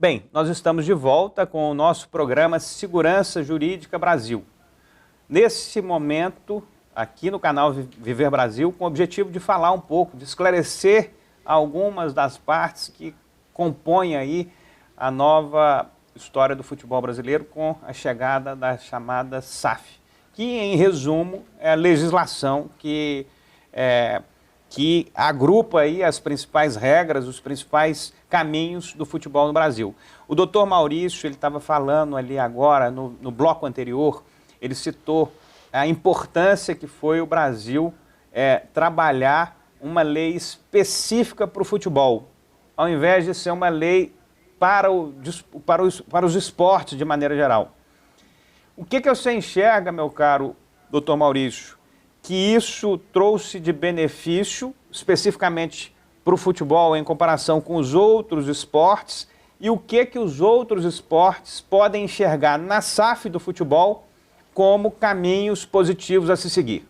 Bem, nós estamos de volta com o nosso programa Segurança Jurídica Brasil. Nesse momento, aqui no canal Viver Brasil, com o objetivo de falar um pouco, de esclarecer algumas das partes que compõem aí a nova história do futebol brasileiro com a chegada da chamada SAF, que, em resumo, é a legislação que agrupa aí as principais regras, os principais caminhos do futebol no Brasil. O doutor Maurício, ele estava falando ali agora, no bloco anterior, ele citou a importância que foi o Brasil trabalhar uma lei específica para o futebol, ao invés de ser uma lei para os esportes de maneira geral. O que você enxerga, meu caro doutor Maurício, que isso trouxe de benefício, especificamente para o futebol, em comparação com os outros esportes, e o que os outros esportes podem enxergar na SAF do futebol como caminhos positivos a se seguir?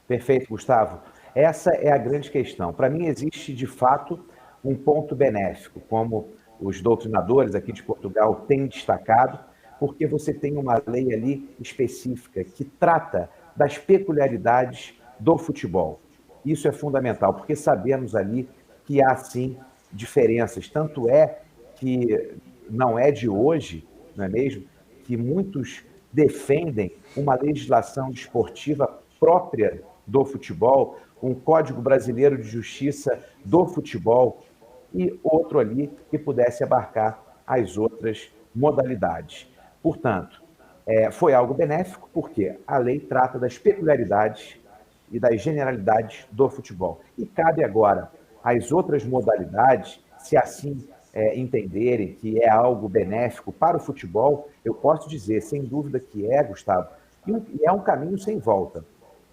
Perfeito, Gustavo. Essa é a grande questão. Para mim, existe, de fato, um ponto benéfico, como os doutrinadores aqui de Portugal têm destacado, porque você tem uma lei ali específica que trata das peculiaridades do futebol. Isso é fundamental, porque sabemos ali que há, sim, diferenças. Tanto é que não é de hoje, não é mesmo, que muitos defendem uma legislação desportiva própria do futebol, um Código Brasileiro de Justiça do futebol e outro ali que pudesse abarcar as outras modalidades. Portanto, foi algo benéfico, porque a lei trata das peculiaridades e das generalidades do futebol. E cabe agora às outras modalidades, se assim entenderem que é algo benéfico para o futebol, eu posso dizer, sem dúvida que Gustavo, e é um caminho sem volta.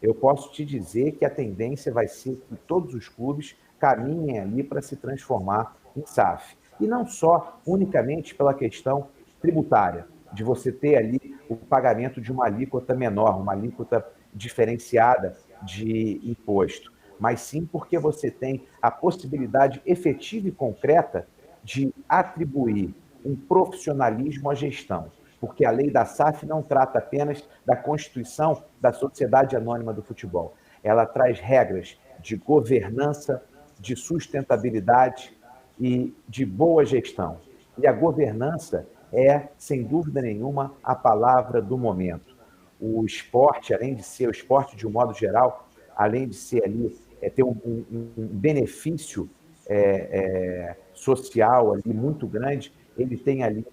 Eu posso te dizer que a tendência vai ser que todos os clubes caminhem ali para se transformar em SAF. E não só unicamente pela questão tributária, de você ter ali o pagamento de uma alíquota menor, uma alíquota diferenciada de imposto, mas sim porque você tem a possibilidade efetiva e concreta de atribuir um profissionalismo à gestão, porque a lei da SAF não trata apenas da constituição da Sociedade Anônima do Futebol. Ela traz regras de governança, de sustentabilidade e de boa gestão. E a governança é, sem dúvida nenhuma, a palavra do momento. O esporte, além de ser o esporte de um modo geral, além de ser ali, ter um benefício social ali muito grande, ele tem ali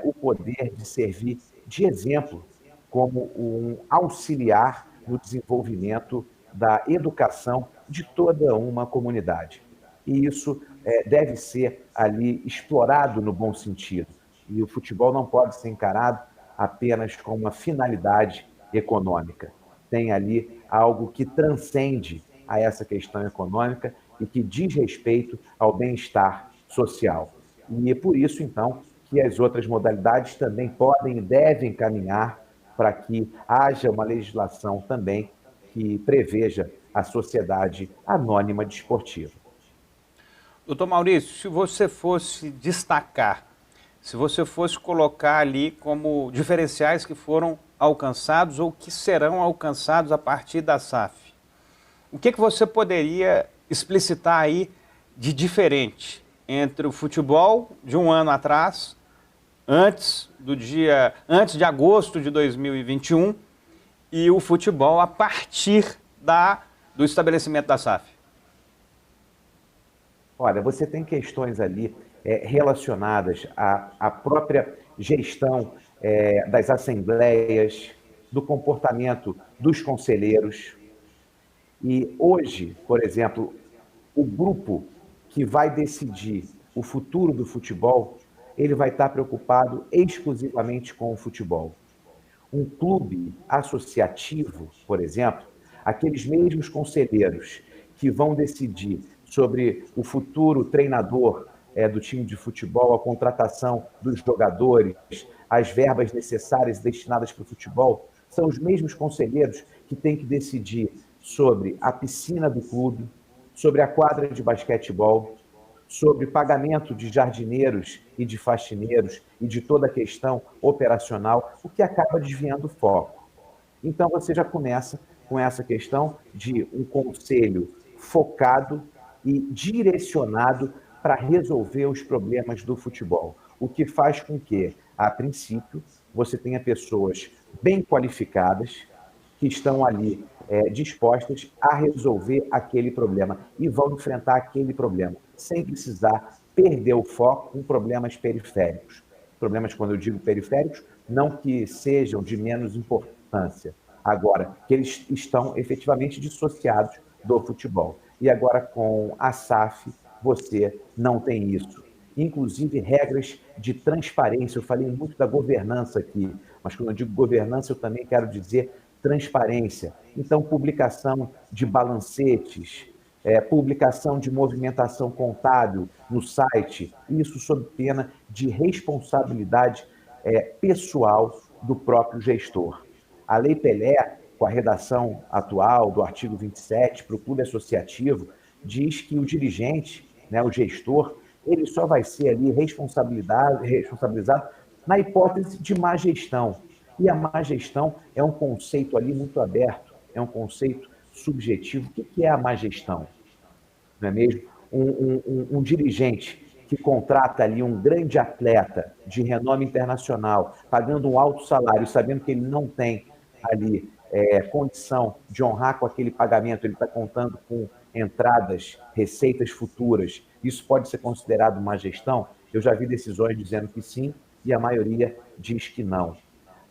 o poder de servir de exemplo como um auxiliar no desenvolvimento da educação de toda uma comunidade. E isso deve ser ali explorado no bom sentido. E o futebol não pode ser encarado apenas com uma finalidade econômica. Tem ali algo que transcende a essa questão econômica e que diz respeito ao bem-estar social. E é por isso, então, que as outras modalidades também podem e devem caminhar para que haja uma legislação também que preveja a sociedade anônima desportiva. Doutor Maurício, se você fosse destacar, se você fosse colocar ali como diferenciais que foram alcançados ou que serão alcançados a partir da SAF, o que você poderia explicitar aí de diferente entre o futebol de um ano atrás, antes de agosto de 2021, e o futebol a partir do estabelecimento da SAF? Olha, você tem questões ali relacionadas à própria gestão das assembleias, do comportamento dos conselheiros. E hoje, por exemplo, o grupo que vai decidir o futuro do futebol, ele vai estar preocupado exclusivamente com o futebol. Um clube associativo, por exemplo, aqueles mesmos conselheiros que vão decidir sobre o futuro treinador do time de futebol, a contratação dos jogadores, as verbas necessárias destinadas para o futebol, são os mesmos conselheiros que têm que decidir sobre a piscina do clube, sobre a quadra de basquetebol, sobre pagamento de jardineiros e de faxineiros e de toda a questão operacional, o que acaba desviando o foco. Então, você já começa com essa questão de um conselho focado e direcionado para resolver os problemas do futebol, o que faz com que, a princípio, você tenha pessoas bem qualificadas que estão ali dispostas a resolver aquele problema e vão enfrentar aquele problema, sem precisar perder o foco com problemas periféricos. Problemas, quando eu digo periféricos, não que sejam de menos importância, agora, que eles estão efetivamente dissociados do futebol. E agora, com a SAF, você não tem isso. Inclusive, regras de transparência. Eu falei muito da governança aqui, mas quando eu digo governança, eu também quero dizer transparência. Então, publicação de balancetes, publicação de movimentação contábil no site, isso sob pena de responsabilidade pessoal do próprio gestor. A Lei Pelé, com a redação atual do artigo 27 para o clube associativo, diz que o dirigente, né, o gestor, ele só vai ser ali responsabilizado na hipótese de má gestão. E a má gestão é um conceito ali muito aberto, é um conceito subjetivo. O que é a má gestão? Não é mesmo? Um dirigente que contrata ali um grande atleta de renome internacional, pagando um alto salário, sabendo que ele não tem ali condição de honrar com aquele pagamento, ele está contando com entradas, receitas futuras, isso pode ser considerado má gestão? Eu já vi decisões dizendo que sim, e a maioria diz que não.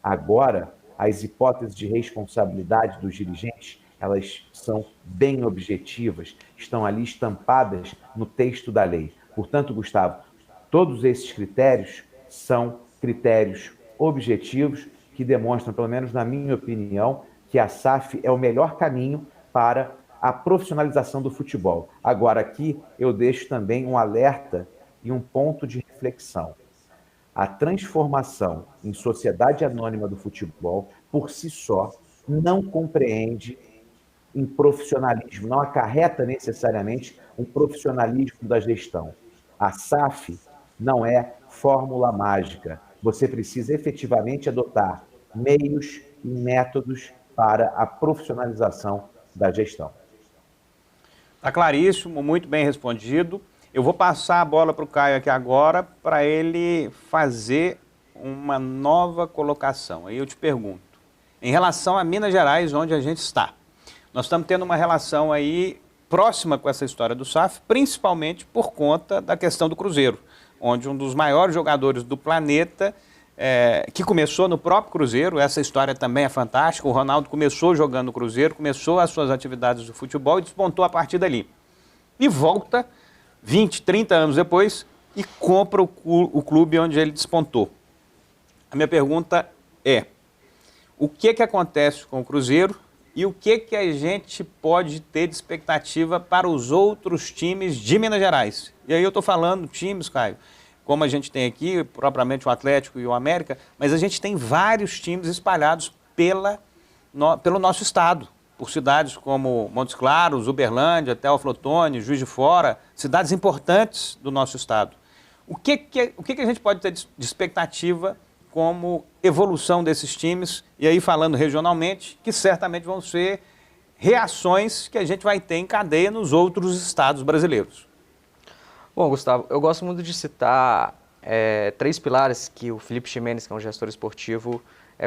Agora, as hipóteses de responsabilidade dos dirigentes, elas são bem objetivas, estão ali estampadas no texto da lei. Portanto, Gustavo, todos esses critérios são critérios objetivos que demonstram, pelo menos na minha opinião, que a SAF é o melhor caminho para a profissionalização do futebol. Agora, aqui eu deixo também um alerta e um ponto de reflexão. A transformação em sociedade anônima do futebol, por si só, não compreende um profissionalismo, não acarreta necessariamente um profissionalismo da gestão. A SAF não é fórmula mágica. Você precisa efetivamente adotar meios e métodos para a profissionalização da gestão. Está claríssimo, muito bem respondido. Eu vou passar a bola para o Caio aqui agora para ele fazer uma nova colocação. Aí eu te pergunto, em relação a Minas Gerais, onde a gente está, nós estamos tendo uma relação aí próxima com essa história do SAF, principalmente por conta da questão do Cruzeiro, onde um dos maiores jogadores do planeta, que começou no próprio Cruzeiro, essa história também é fantástica, o Ronaldo começou jogando no Cruzeiro, começou as suas atividades do futebol e despontou a partir dali. E volta 20, 30 anos depois e compra o clube onde ele despontou. A minha pergunta é, o que acontece com o Cruzeiro e o que a gente pode ter de expectativa para os outros times de Minas Gerais? E aí eu estou falando times, Caio, como a gente tem aqui, propriamente o Atlético e o América, mas a gente tem vários times espalhados pelo nosso estado, por cidades como Montes Claros, Uberlândia, Teófilo, Juiz de Fora, cidades importantes do nosso estado. O que a gente pode ter de expectativa como evolução desses times, e aí falando regionalmente, que certamente vão ser reações que a gente vai ter em cadeia nos outros estados brasileiros? Bom, Gustavo, eu gosto muito de citar 3 pilares que o Felipe Ximenes, que é um gestor esportivo,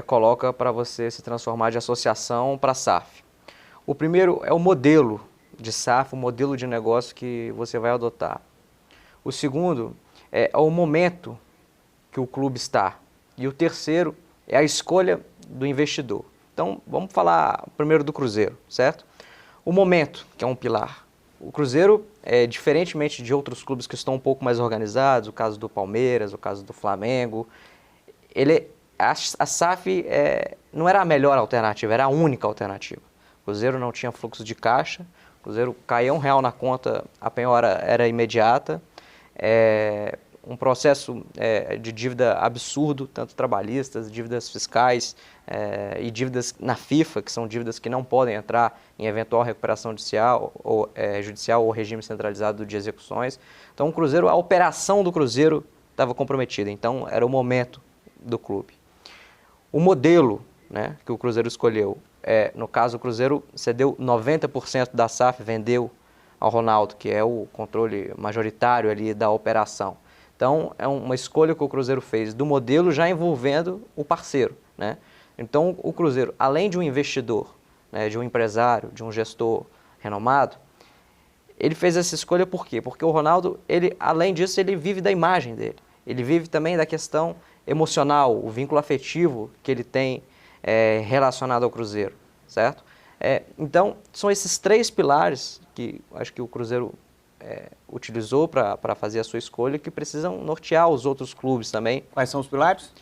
coloca para você se transformar de associação para SAF. O primeiro é o modelo de SAF, o modelo de negócio que você vai adotar. O segundo é o momento que o clube está. E o terceiro é a escolha do investidor. Então, vamos falar primeiro do Cruzeiro, certo? O momento, que é um pilar. O Cruzeiro, diferentemente de outros clubes que estão um pouco mais organizados, o caso do Palmeiras, o caso do Flamengo, a SAF não era a melhor alternativa, era a única alternativa. O Cruzeiro não tinha fluxo de caixa, o Cruzeiro caía R$1 na conta, a penhora era imediata, um processo de dívida absurdo, tanto trabalhistas, dívidas fiscais e dívidas na FIFA, que são dívidas que não podem entrar em eventual recuperação judicial ou regime centralizado de execuções. Então, o Cruzeiro, a operação do Cruzeiro estava comprometida, então era o momento do clube. O modelo, né, que o Cruzeiro escolheu, no caso, o Cruzeiro cedeu 90% da SAF, vendeu ao Ronaldo, que é o controle majoritário ali da operação. Então, é uma escolha que o Cruzeiro fez do modelo já envolvendo o parceiro, né? Então, o Cruzeiro, além de um investidor, né, de um empresário, de um gestor renomado, ele fez essa escolha por quê? Porque o Ronaldo, além disso, ele vive da imagem dele. Ele vive também da questão emocional, o vínculo afetivo que ele tem relacionado ao Cruzeiro, certo? Então, são esses 3 pilares que acho que o Cruzeiro utilizou para fazer a sua escolha, que precisam nortear os outros clubes também. Quais são os pilares?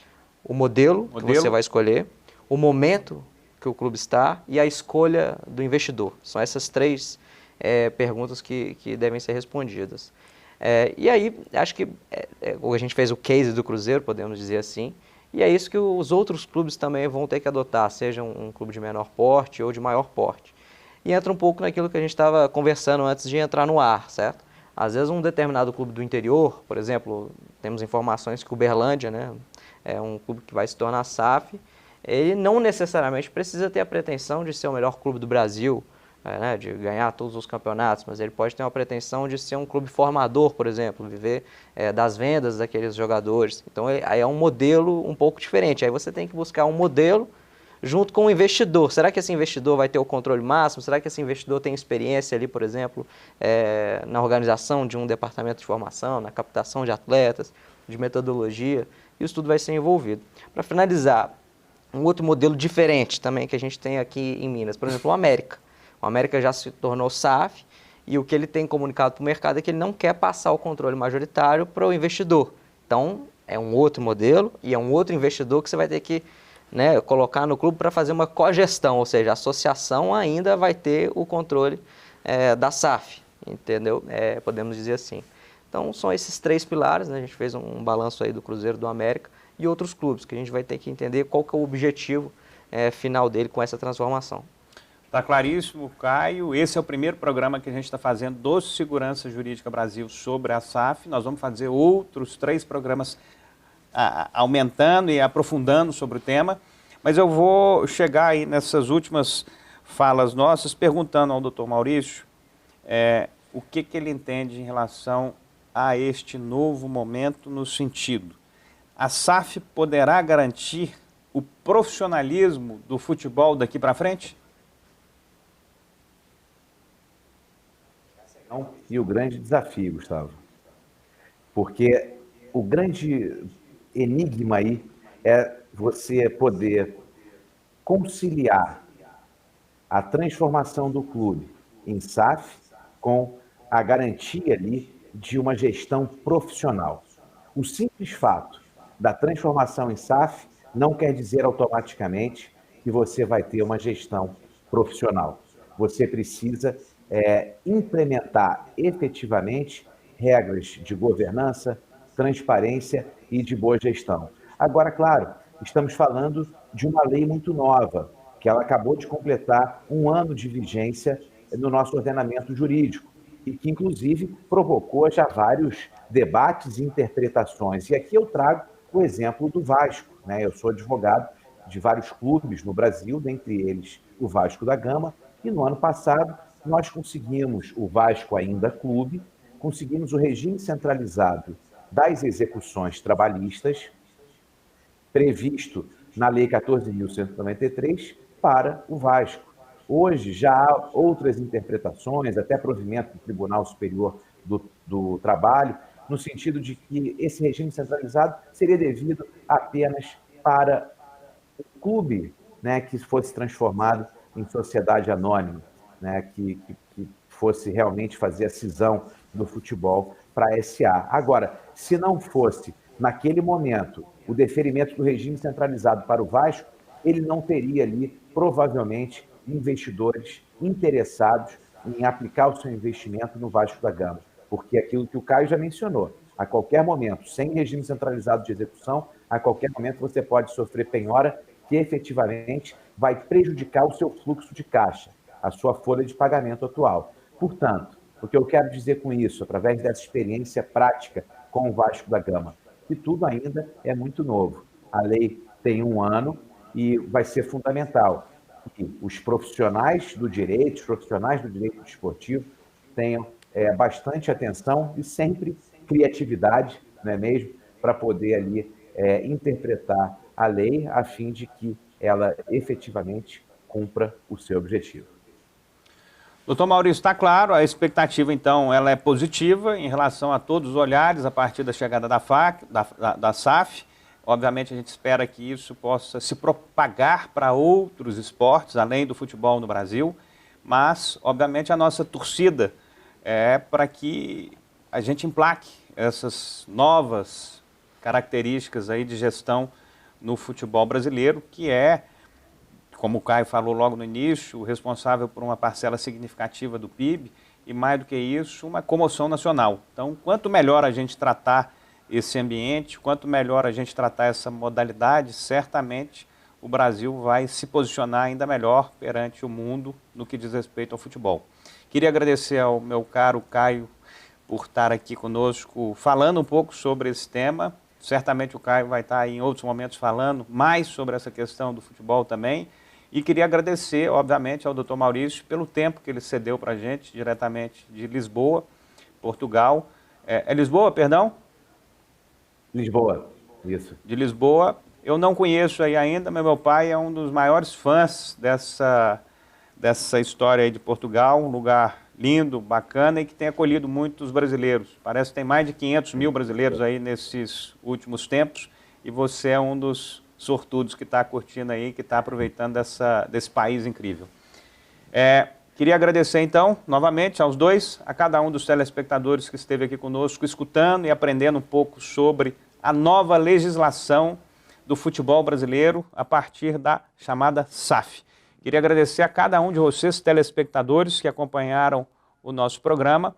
O modelo que você vai escolher, o momento que o clube está e a escolha do investidor. São essas 3 perguntas que devem ser respondidas. E aí, acho que a gente fez o case do Cruzeiro, podemos dizer assim, e é isso que os outros clubes também vão ter que adotar, seja um clube de menor porte ou de maior porte. E entra um pouco naquilo que a gente estava conversando antes de entrar no ar, certo? Às vezes um determinado clube do interior, por exemplo, temos informações que o Uberlândia, né, é um clube que vai se tornar SAF, ele não necessariamente precisa ter a pretensão de ser o melhor clube do Brasil, né, de ganhar todos os campeonatos, mas ele pode ter uma pretensão de ser um clube formador, por exemplo, viver das vendas daqueles jogadores. Então aí é um modelo um pouco diferente, aí você tem que buscar um modelo junto com o investidor. Será que esse investidor vai ter o controle máximo? Será que esse investidor tem experiência ali, por exemplo, na organização de um departamento de formação, na captação de atletas, de metodologia? Isso tudo vai ser envolvido. Para finalizar, um outro modelo diferente também que a gente tem aqui em Minas, por exemplo, o América. O América já se tornou SAF e o que ele tem comunicado para o mercado é que ele não quer passar o controle majoritário para o investidor. Então, é um outro modelo e é um outro investidor que você vai ter que colocar no clube para fazer uma cogestão, ou seja, a associação ainda vai ter o controle da SAF, entendeu? Podemos dizer assim. Então, são esses 3 pilares, né? A gente fez um balanço aí do Cruzeiro, do América e outros clubes, que a gente vai ter que entender qual que é o objetivo final dele com essa transformação. Está claríssimo, Caio. Esse é o primeiro programa que a gente está fazendo do Segurança Jurídica Brasil sobre a SAF. Nós vamos fazer outros 3 programas aumentando e aprofundando sobre o tema, mas eu vou chegar aí nessas últimas falas nossas perguntando ao Dr. Maurício o que ele entende em relação a este novo momento no sentido: a SAF poderá garantir o profissionalismo do futebol daqui para frente? E o grande desafio, Gustavo, porque o grande enigma aí é você poder conciliar a transformação do clube em SAF com a garantia ali de uma gestão profissional. O simples fato da transformação em SAF não quer dizer automaticamente que você vai ter uma gestão profissional. Você precisa implementar efetivamente regras de governança, transparência e de boa gestão. Agora, claro, estamos falando de uma lei muito nova, que ela acabou de completar 1 ano de vigência no nosso ordenamento jurídico, e que, inclusive, provocou já vários debates e interpretações. E aqui eu trago o exemplo do Vasco, né? Eu sou advogado de vários clubes no Brasil, dentre eles o Vasco da Gama, e no ano passado nós conseguimos, o Vasco ainda clube, conseguimos o regime centralizado das execuções trabalhistas, previsto na Lei 14.193, para o Vasco. Hoje já há outras interpretações, até provimento do Tribunal Superior do Trabalho, no sentido de que esse regime centralizado seria devido apenas para o clube, né, que fosse transformado em sociedade anônima, né, que fosse realmente fazer a cisão do futebol para a SA. Agora, se não fosse, naquele momento, o deferimento do regime centralizado para o Vasco, ele não teria ali, provavelmente, investidores interessados em aplicar o seu investimento no Vasco da Gama, porque aquilo que o Caio já mencionou, A qualquer momento, sem regime centralizado de execução, a qualquer momento você pode sofrer penhora que efetivamente vai prejudicar o seu fluxo de caixa, a sua folha de pagamento atual. Portanto, o que eu quero dizer com isso, através dessa experiência prática com o Vasco da Gama, que tudo ainda é muito novo. A lei tem 1 ano e vai ser fundamental que os profissionais do direito, os profissionais do direito desportivo tenham bastante atenção e sempre criatividade, não é mesmo, para poder ali interpretar a lei a fim de que ela efetivamente cumpra o seu objetivo. Doutor Maurício, está claro, a expectativa, então, ela é positiva em relação a todos os olhares a partir da chegada da SAF. Obviamente, a gente espera que isso possa se propagar para outros esportes, além do futebol no Brasil, mas, obviamente, a nossa torcida é para que a gente emplaque essas novas características aí de gestão no futebol brasileiro, que é, como o Caio falou logo no início, o responsável por uma parcela significativa do PIB e, mais do que isso, uma comoção nacional. Então, quanto melhor a gente tratar esse ambiente, quanto melhor a gente tratar essa modalidade, certamente o Brasil vai se posicionar ainda melhor perante o mundo no que diz respeito ao futebol. Queria agradecer ao meu caro Caio por estar aqui conosco falando um pouco sobre esse tema. Certamente o Caio vai estar em outros momentos falando mais sobre essa questão do futebol também. E queria agradecer, obviamente, ao Dr. Maurício pelo tempo que ele cedeu para a gente, diretamente de Lisboa, Portugal. É Lisboa, perdão? Lisboa, isso. De Lisboa. Eu não conheço aí ainda, mas meu pai é um dos maiores fãs dessa história aí de Portugal, um lugar lindo, bacana e que tem acolhido muitos brasileiros. Parece que tem mais de 500 mil brasileiros aí nesses últimos tempos e você é um dos sortudos que está curtindo aí, que está aproveitando desse país incrível. Queria agradecer então, novamente, aos dois, a cada um dos telespectadores que esteve aqui conosco, escutando e aprendendo um pouco sobre a nova legislação do futebol brasileiro a partir da chamada SAF. Queria agradecer a cada um de vocês, telespectadores, que acompanharam o nosso programa,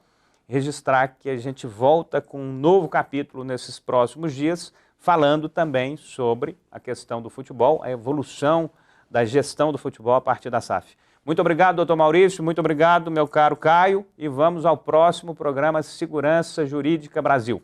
registrar que a gente volta com um novo capítulo nesses próximos dias, falando também sobre a questão do futebol, a evolução da gestão do futebol a partir da SAF. Muito obrigado, doutor Maurício, muito obrigado, meu caro Caio, e vamos ao próximo programa Segurança Jurídica Brasil.